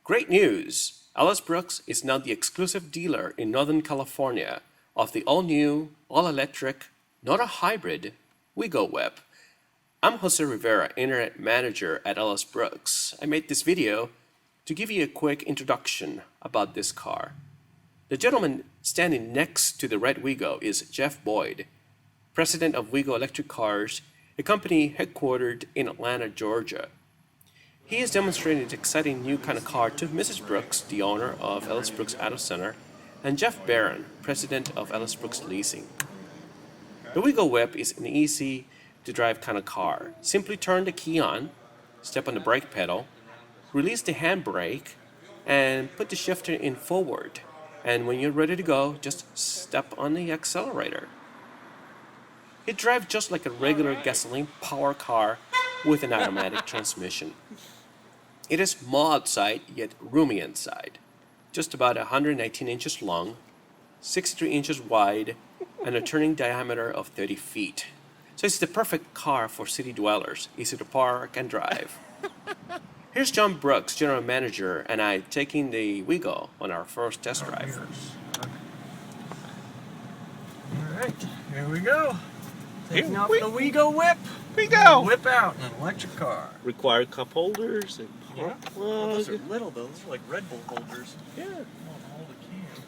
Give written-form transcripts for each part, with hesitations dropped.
Great news! Ellis Brooks is now the exclusive dealer in Northern California of the all-new, all-electric, not a hybrid, Wheego Whip. I'm Jose Rivera, Internet Manager at Ellis Brooks. I made this video to give you a quick introduction about this car. The gentleman standing next to the red Wheego is Jeff Boyd, president of Wheego Electric Cars, a company headquartered in Atlanta, Georgia. He is demonstrating this exciting new kind of car to Mrs. Brooks, the owner of Ellis Brooks Auto Center, and Jeff Barron, president of Ellis Brooks Leasing. The Wheego Whip is an easy to drive kind of car. Simply turn the key on, step on the brake pedal, release the handbrake, and put the shifter in forward. And when you're ready to go, just step on the accelerator. It drives just like a regular gasoline power car with an automatic transmission. It is small outside, yet roomy inside. Just about 119 inches long, 63 inches wide, and a turning diameter of 30 feet. So it's the perfect car for city dwellers, easy to park and drive. Here's John Brooks, general manager, and I taking the Wheego on our first test drive. All right, here we go. Taking off we- the Wheego Whip. We go! Whip out in an electric car. Required cup holders and Yeah. Well, those are little though. Those are like Red Bull holders. Yeah. Hold a can.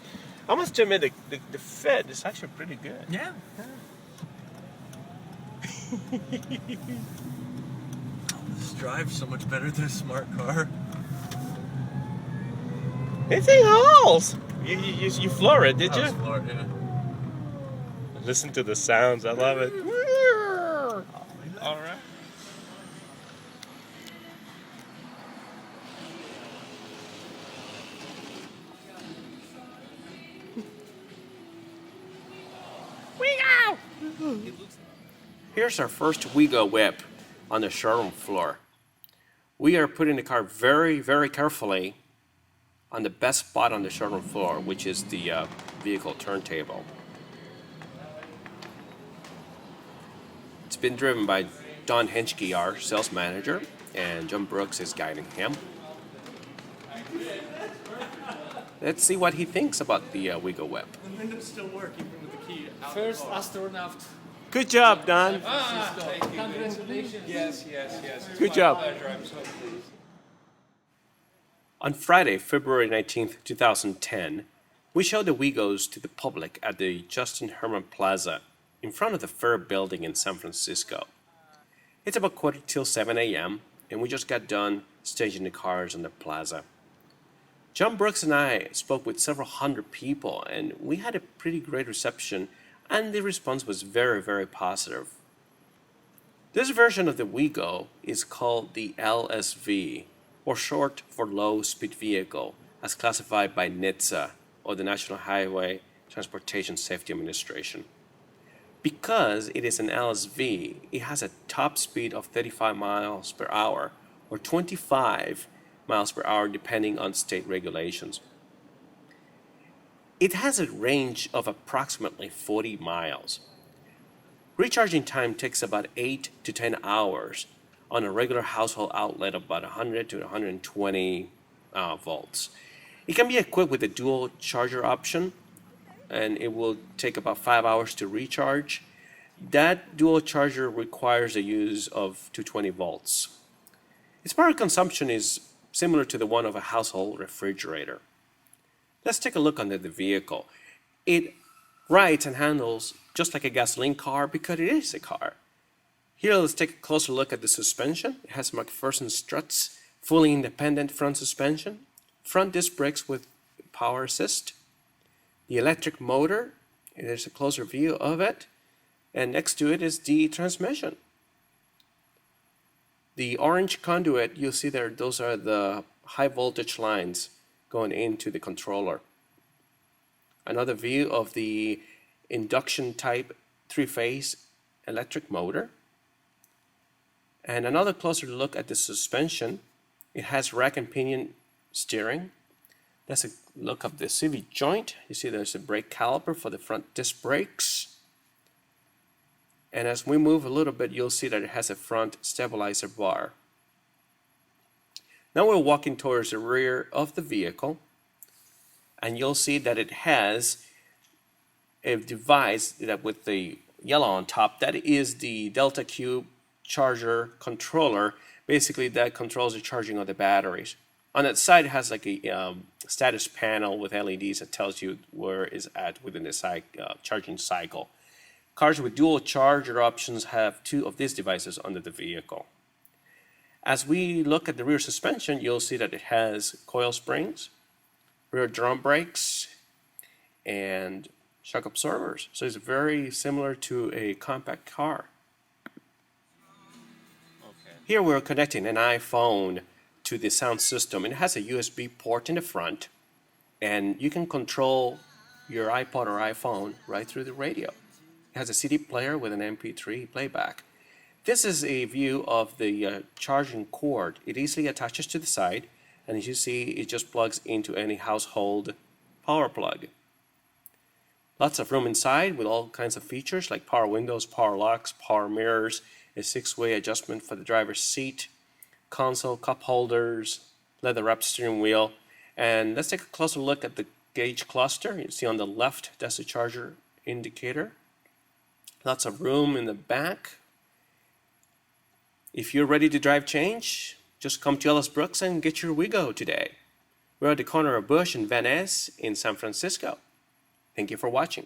I must admit the fit is actually pretty good. Yeah. This drives so much better than a smart car. This thing hauls! You floor it, did you? Smart, yeah. Listen to the sounds, I love it. All right. Wheego! Here's our first Wheego Whip on the showroom floor. We are putting the car very, very carefully on the best spot on the showroom floor, which is the vehicle turntable. It's been driven by Don Henschke, our sales manager, and John Brooks is guiding him. Let's see what he thinks about the Wheego Whip. The window's still working with the key out. First astronaut. Good job, Don. Congratulations. Yes. It's Good my job. pleasure. I'm so pleased. On Friday, February 19th, 2010, we showed the Wheegos to the public at the Justin Herman Plaza in front of the Fair Building in San Francisco. It's about 7:15 a.m., and we just got done staging the cars on the plaza. John Brooks and I spoke with several hundred people, and we had a pretty great reception, and the response was very, very positive. This version of the Wheego is called the LSV, or short for Low Speed Vehicle, as classified by NHTSA, or the National Highway Transportation Safety Administration. Because it is an LSV, it has a top speed of 35 miles per hour, or 25 miles per hour depending on state regulations. It has a range of approximately 40 miles. Recharging time takes about 8 to 10 hours on a regular household outlet of about 100 to 120 volts. It can be equipped with a dual charger option, and it will take about 5 hours to recharge. That dual charger requires the use of 220 volts. Its power consumption is similar to the one of a household refrigerator. Let's take a look under the vehicle. It rides and handles just like a gasoline car because it is a car. Here, let's take a closer look at the suspension. It has McPherson struts, fully independent front suspension, front disc brakes with power assist, the electric motor, and there's a closer view of it, and next to it is the transmission. The orange conduit, you'll see there, those are the high voltage lines going into the controller. Another view of the induction type 3-phase electric motor. And another closer look at the suspension. It has rack and pinion steering. That's a look of the CV joint. You see there's a brake caliper for the front disc brakes. And as we move a little bit, you'll see that it has a front stabilizer bar. Now we're walking towards the rear of the vehicle, and you'll see that it has a device that with the yellow on top, that is the Delta Cube charger controller. Basically, that controls the charging of the batteries. On that side, it has like a status panel with LEDs that tells you where it's at within the charging cycle. Cars with dual charger options have 2 of these devices under the vehicle. As we look at the rear suspension, you'll see that it has coil springs, rear drum brakes, and shock absorbers. So it's very similar to a compact car. Okay. Here we're connecting an iPhone to the sound system. It has a USB port in the front, and you can control your iPod or iPhone right through the radio. It has a CD player with an MP3 playback. This is a view of the charging cord. It easily attaches to the side, and as you see, it just plugs into any household power plug. Lots of room inside with all kinds of features like power windows, power locks, power mirrors, a 6-way adjustment for the driver's seat, console, cup holders, leather-wrapped steering wheel. And let's take a closer look at the gauge cluster. You see on the left, that's the charger indicator. Lots of room in the back. If you're ready to drive change, just come to Ellis Brooks and get your Wheego today. We're at the corner of Bush and Van Ness in San Francisco. Thank you for watching.